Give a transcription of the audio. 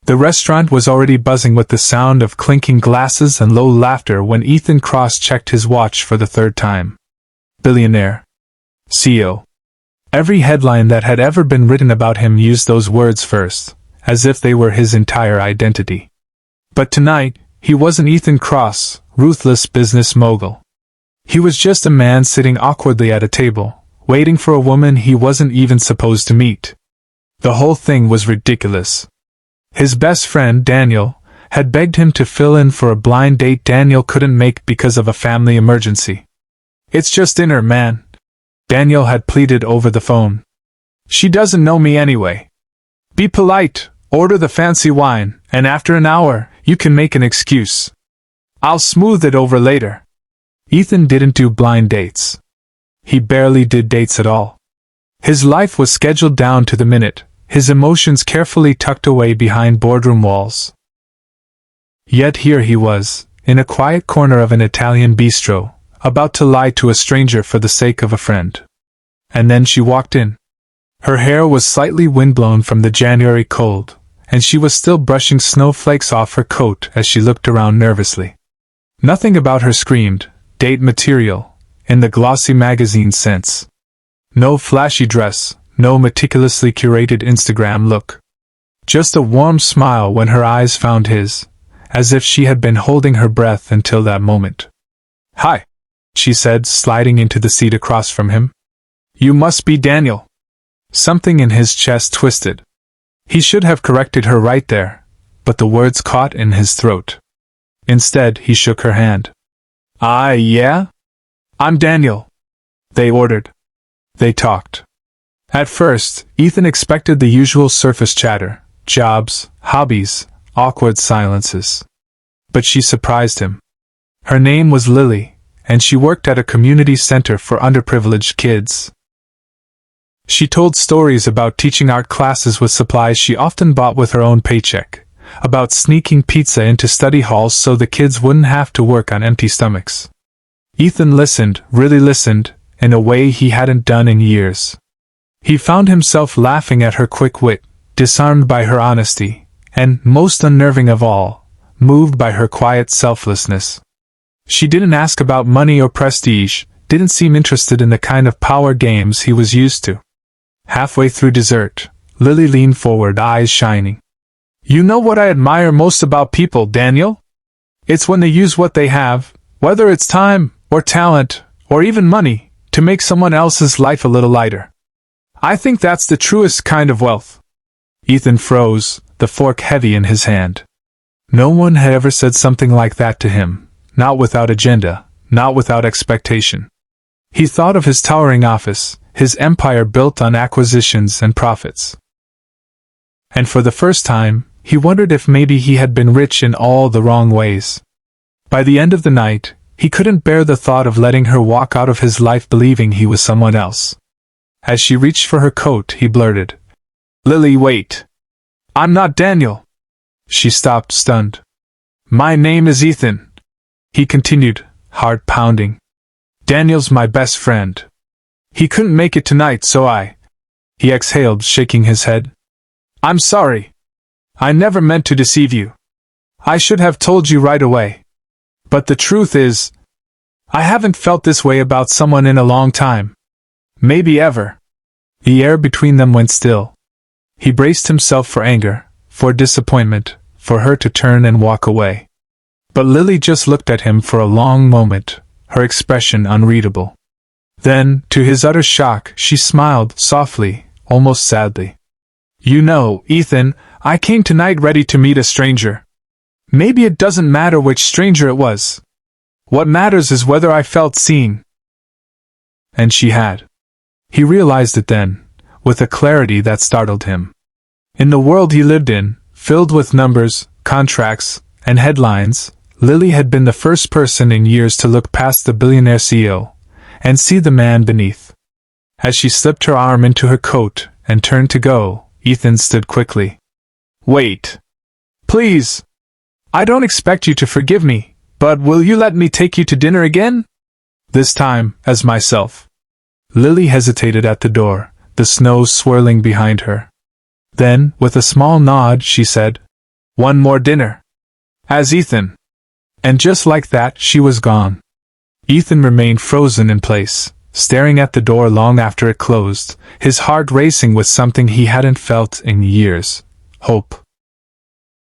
The restaurant was already buzzing with the sound of clinking glasses and low laughter when Ethan cross-checked his watch for the third time. Billionaire. CEO. Every headline that had ever been written about him used those words first, as if they were his entire identity. But tonight, he wasn't Ethan Cross, ruthless business mogul. He was just a man sitting awkwardly at a table, waiting for a woman he wasn't even supposed to meet. The whole thing was ridiculous. His best friend, Daniel, had begged him to fill in for a blind date Daniel couldn't make because of a family emergency. "It's just dinner, man," Daniel had pleaded over the phone. "She doesn't know me anyway. Be polite, order the fancy wine, and after an hour, you can make an excuse. I'll smooth it over later." Ethan didn't do blind dates. He barely did dates at all. His life was scheduled down to the minute, his emotions carefully tucked away behind boardroom walls. Yet here he was, in a quiet corner of an Italian bistro, about to lie to a stranger for the sake of a friend. And then she walked in. Her hair was slightly windblown from the January cold, and she was still brushing snowflakes off her coat as she looked around nervously. Nothing about her screamed, date material, in the glossy magazine sense. No flashy dress, no meticulously curated Instagram look. Just a warm smile when her eyes found his, as if she had been holding her breath until that moment. "Hi," she said, sliding into the seat across from him. "You must be Daniel." Something in his chest twisted. He should have corrected her right there, but the words caught in his throat. Instead, he shook her hand. Yeah? I'm Daniel," they ordered. They talked. At first, Ethan expected the usual surface chatter, jobs, hobbies, awkward silences. But she surprised him. Her name was Lily, and she worked at a community center for underprivileged kids. She told stories about teaching art classes with supplies she often bought with her own paycheck, about sneaking pizza into study halls so the kids wouldn't have to work on empty stomachs. Ethan listened, really listened, in a way he hadn't done in years. He found himself laughing at her quick wit, disarmed by her honesty, and, most unnerving of all, moved by her quiet selflessness. She didn't ask about money or prestige, didn't seem interested in the kind of power games he was used to. Halfway through dessert, Lily leaned forward, eyes shining. "You know what I admire most about people, Daniel? It's when they use what they have, whether it's time, or talent, or even money, to make someone else's life a little lighter. I think that's the truest kind of wealth." Ethan froze, the fork heavy in his hand. No one had ever said something like that to him, not without agenda, not without expectation. He thought of his towering office, his empire built on acquisitions and profits. And for the first time, he wondered if maybe he had been rich in all the wrong ways. By the end of the night, he couldn't bear the thought of letting her walk out of his life believing he was someone else. As she reached for her coat, he blurted, "Lily, wait. I'm not Daniel." She stopped, stunned. "My name is Ethan," he continued, heart pounding. "Daniel's my best friend. He couldn't make it tonight, so He exhaled, shaking his head. "I'm sorry. I never meant to deceive you. I should have told you right away. But the truth is, I haven't felt this way about someone in a long time. Maybe ever." The air between them went still. He braced himself for anger, for disappointment, for her to turn and walk away. But Lily just looked at him for a long moment, her expression unreadable. Then, to his utter shock, she smiled, softly, almost sadly. "You know, Ethan, I came tonight ready to meet a stranger. Maybe it doesn't matter which stranger it was. What matters is whether I felt seen." And she had. He realized it then, with a clarity that startled him. In the world he lived in, filled with numbers, contracts, and headlines, Lily had been the first person in years to look past the billionaire CEO and see the man beneath. As she slipped her arm into her coat and turned to go, Ethan stood quickly. "Wait. Please. I don't expect you to forgive me, but will you let me take you to dinner again? This time, as myself." Lily hesitated at the door, the snow swirling behind her. Then, with a small nod, she said, One more dinner. As Ethan. And just like that, she was gone. Ethan remained frozen in place, staring at the door long after it closed, his heart racing with something he hadn't felt in years: hope.